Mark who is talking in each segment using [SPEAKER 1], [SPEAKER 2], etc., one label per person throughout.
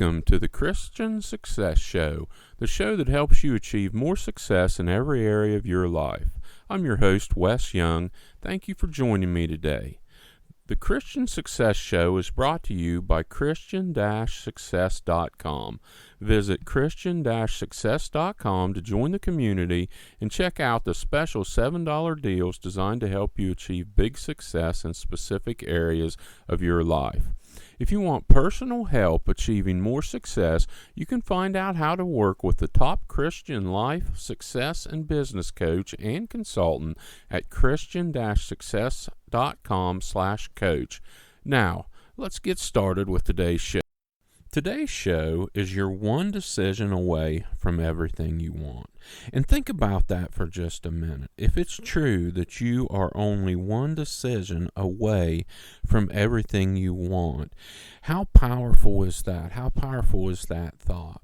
[SPEAKER 1] Welcome to the Christian Success Show, the show that helps you achieve more success in every area of your life. I'm your host, Wes Young. Thank you for joining me today. The Christian Success Show is brought to you by Christian-Success.com. Visit Christian-Success.com to join the community and check out the special $7 deals designed to help you achieve big success in specific areas of your life. If you want personal help achieving more success, you can find out how to work with the top Christian life, success, and business coach and consultant at Christian-Success.com/coach. Now, let's get started with today's show. Today's show is your one decision away from everything you want. And think about that for just a minute. If it's true that you are only one decision away from everything you want, how powerful is that? How powerful is that thought?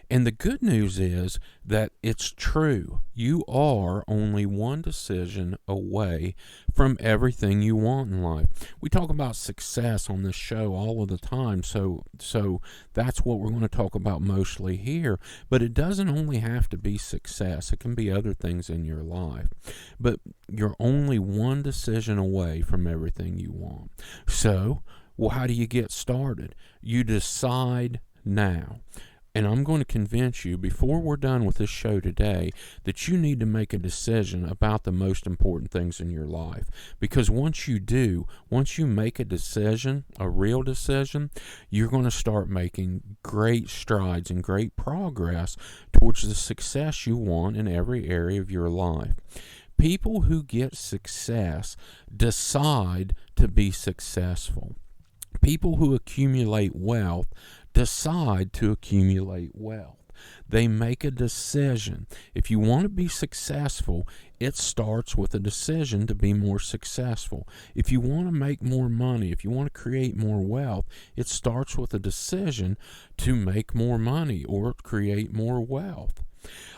[SPEAKER 1] And the good news is that it's true. You are only one decision away from everything you want in life. We talk about success on this show all of the time, so that's what we're going to talk about mostly here. But it doesn't only have to be success. It can be other things in your life. But you're only one decision away from everything you want. So, how do you get started? You decide now. And I'm going to convince you, before we're done with this show today, that you need to make a decision about the most important things in your life. Because once you make a decision, a real decision, you're going to start making great strides and great progress towards the success you want in every area of your life. People who get success decide to be successful. People who accumulate wealth decide to accumulate wealth. They make a decision. If you want to be successful, it starts with a decision to be more successful. If you want to make more money, if you want to create more wealth, it starts with a decision to make more money or create more wealth.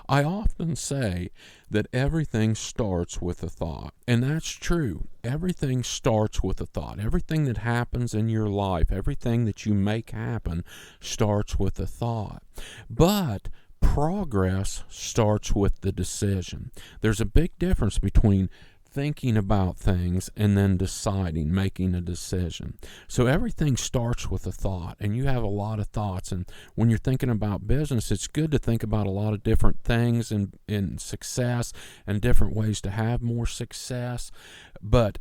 [SPEAKER 1] I often say that everything starts with a thought, and that's true. Everything starts with a thought. Everything that happens in your life, everything that you make happen starts with a thought. But progress starts with the decision. There's a big difference between thinking about things and then deciding, making a decision. So everything starts with a thought, and you have a lot of thoughts. And when you're thinking about business, it's good to think about a lot of different things in success and different ways to have more success. But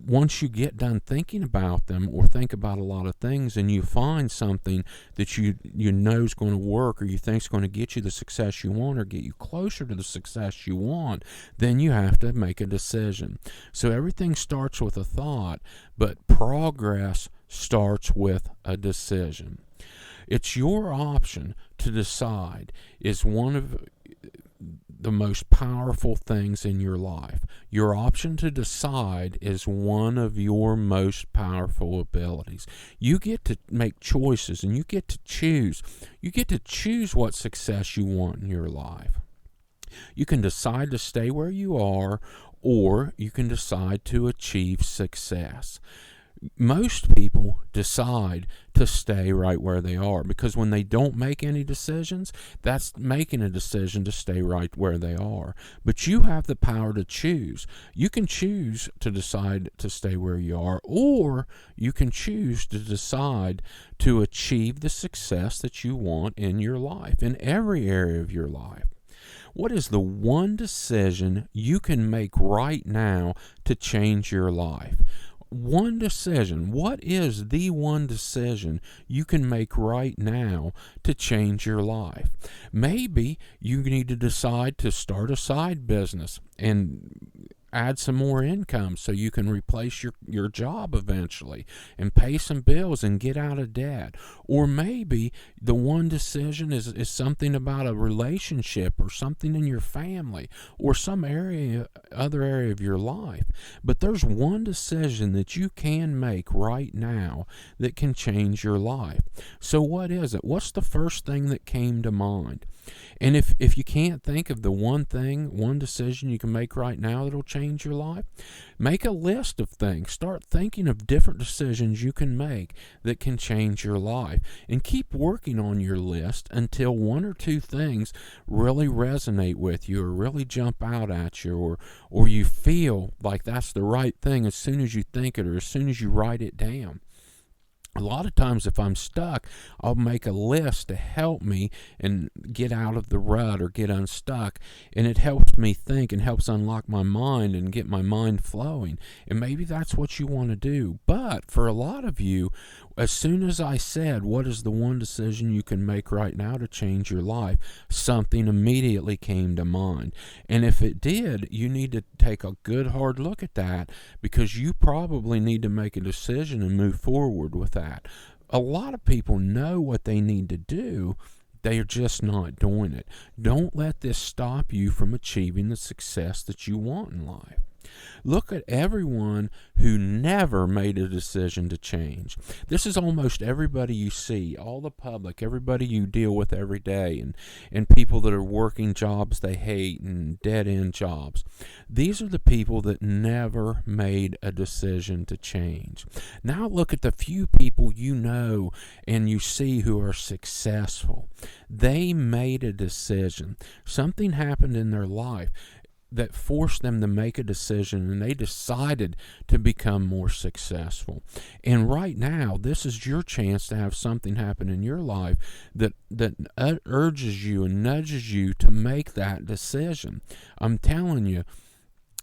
[SPEAKER 1] once you get done thinking about them or think about a lot of things and you find something that you know is going to work or you think is going to get you the success you want or get you closer to the success you want, then you have to make a decision. So everything starts with a thought, but progress starts with a decision. It's your option to decide is one of the most powerful things in your life. Your option to decide is one of your most powerful abilities. You get to make choices and you get to choose. You get to choose what success you want in your life. You can decide to stay where you are, or you can decide to achieve success. Most people decide to stay right where they are because when they don't make any decisions, that's making a decision to stay right where they are. But you have the power to choose. You can choose to decide to stay where you are, or you can choose to decide to achieve the success that you want in your life, in every area of your life. What is the one decision you can make right now to change your life? One decision. What is the one decision you can make right now to change your life? Maybe you need to decide to start a side business and add some more income so you can replace your job eventually and pay some bills and get out of debt. Or maybe the one decision is something about a relationship or something in your family or some other area of your life. But there's one decision that you can make right now that can change your life. So what is it? What's the first thing that came to mind? And if you can't think of the one decision you can make right now that'll change your life, make a list of things. Start thinking of different decisions you can make that can change your life. And keep working on your list until one or two things really resonate with you or really jump out at you, or you feel like that's the right thing as soon as you think it or as soon as you write it down. A lot of times if I'm stuck, I'll make a list to help me and get out of the rut or get unstuck. And it helps me think and helps unlock my mind and get my mind flowing. And maybe that's what you want to do. But for a lot of you, as soon as I said, what is the one decision you can make right now to change your life, something immediately came to mind. And if it did, you need to take a good hard look at that, because you probably need to make a decision and move forward with that. A lot of people know what they need to do. They are just not doing it. Don't let this stop you from achieving the success that you want in life. Look at everyone who never made a decision to change. This is almost everybody you see, all the public, everybody you deal with every day, and people that are working jobs they hate and dead-end jobs. These are the people that never made a decision to change. Now look at the few people you know and you see who are successful. They made a decision. Something happened in their life that forced them to make a decision, and they decided to become more successful. And right now, this is your chance to have something happen in your life that urges you and nudges you to make that decision. I'm telling you,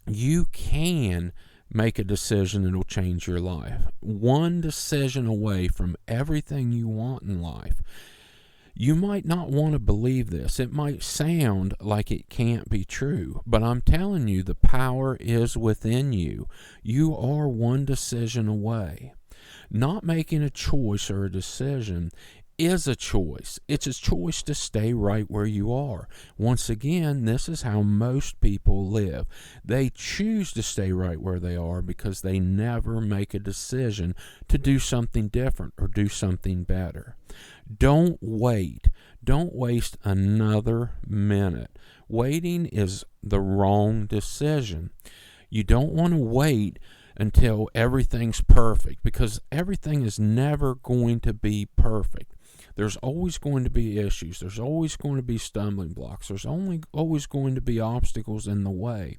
[SPEAKER 1] you can make a decision that will change your life. One decision away from everything you want in life. You might not want to believe this. It might sound like it can't be true, but I'm telling you, the power is within you. You are one decision away. Not making a choice or a decision is a choice. It's a choice to stay right where you are. Once again, this is how most people live. They choose to stay right where they are because they never make a decision to do something different or do something better. Don't wait. Don't waste another minute. Waiting is the wrong decision. You don't want to wait until everything's perfect, because everything is never going to be perfect. There's always going to be issues. There's always going to be stumbling blocks. There's always going to be obstacles in the way.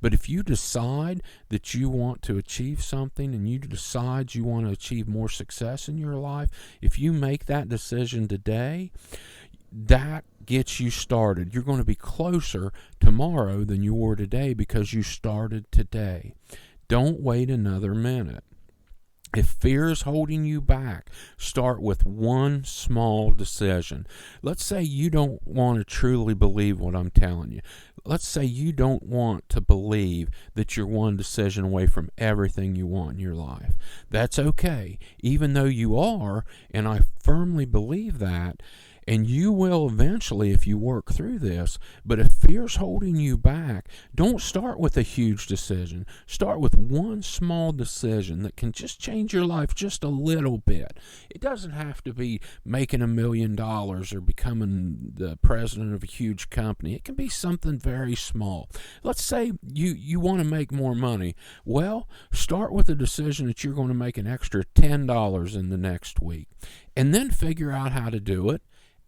[SPEAKER 1] But if you decide that you want to achieve something and you decide you want to achieve more success in your life, if you make that decision today, that gets you started. You're going to be closer tomorrow than you were today because you started today. Don't wait another minute. If fear is holding you back, start with one small decision. Let's say you don't want to truly believe what I'm telling you. Let's say you don't want to believe that you're one decision away from everything you want in your life. That's okay, even though you are, and I firmly believe that. And you will eventually if you work through this. But if fear's holding you back, don't start with a huge decision. Start with one small decision that can just change your life just a little bit. It doesn't have to be making $1 million or becoming the president of a huge company. It can be something very small. Let's say you want to make more money. Well, start with a decision that you're going to make an extra $10 in the next week. And then figure out how to do it.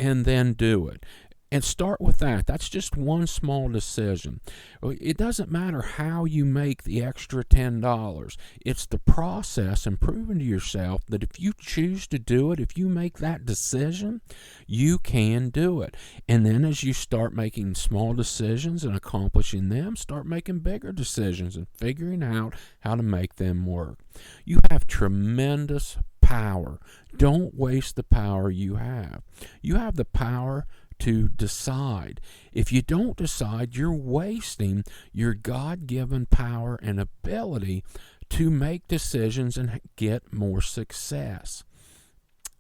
[SPEAKER 1] And then do it. And start with that. That's just one small decision. It doesn't matter how you make the extra $10. It's the process and proving to yourself that if you choose to do it, if you make that decision, you can do it. And then as you start making small decisions and accomplishing them, start making bigger decisions and figuring out how to make them work. You have tremendous power. Don't waste the power you have. You have the power to decide. If you don't decide, you're wasting your God-given power and ability to make decisions and get more success.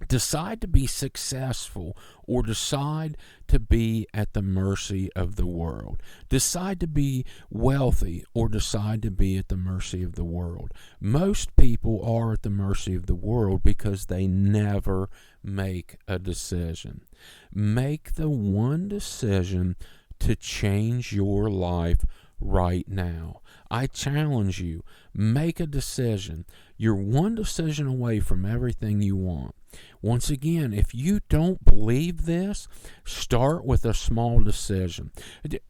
[SPEAKER 1] Decide to be successful, or decide to be at the mercy of the world. Decide to be wealthy, or decide to be at the mercy of the world. Most people are at the mercy of the world because they never make a decision. Make the one decision to change your life right now. I challenge you, make a decision. You're one decision away from everything you want. Once again, if you don't believe this, start with a small decision.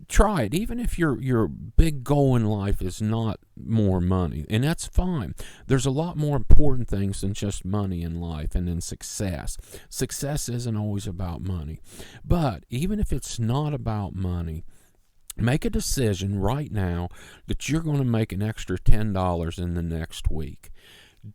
[SPEAKER 1] Try it, even if your big goal in life is not more money, and that's fine. There's a lot more important things than just money in life and in success. Success isn't always about money. But even if it's not about money, make a decision right now that you're going to make an extra $10 in the next week.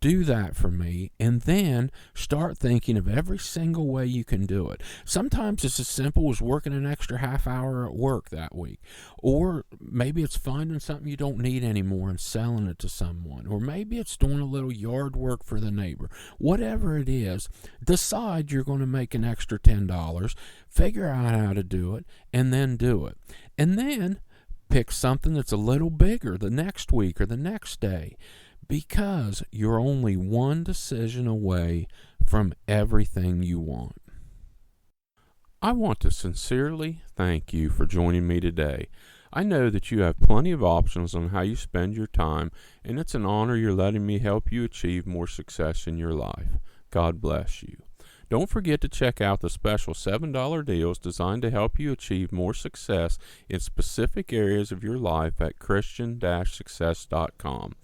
[SPEAKER 1] Do that for me, and then start thinking of every single way you can do it. Sometimes it's as simple as working an extra half hour at work that week. Or maybe it's finding something you don't need anymore and selling it to someone. Or maybe it's doing a little yard work for the neighbor. Whatever it is, decide you're going to make an extra $10, figure out how to do it, and then do it. And then pick something that's a little bigger the next week or the next day. Because you're only one decision away from everything you want. I want to sincerely thank you for joining me today. I know that you have plenty of options on how you spend your time, and it's an honor you're letting me help you achieve more success in your life. God bless you. Don't forget to check out the special $7 deals designed to help you achieve more success in specific areas of your life at Christian-success.com.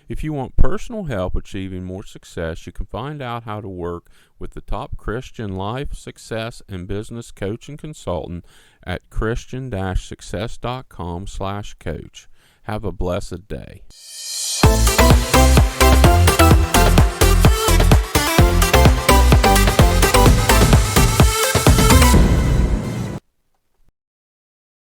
[SPEAKER 1] If you want personal help achieving more success, you can find out how to work with the top Christian life, success, and business coach and consultant at Christian-success.com/coach. Have a blessed day.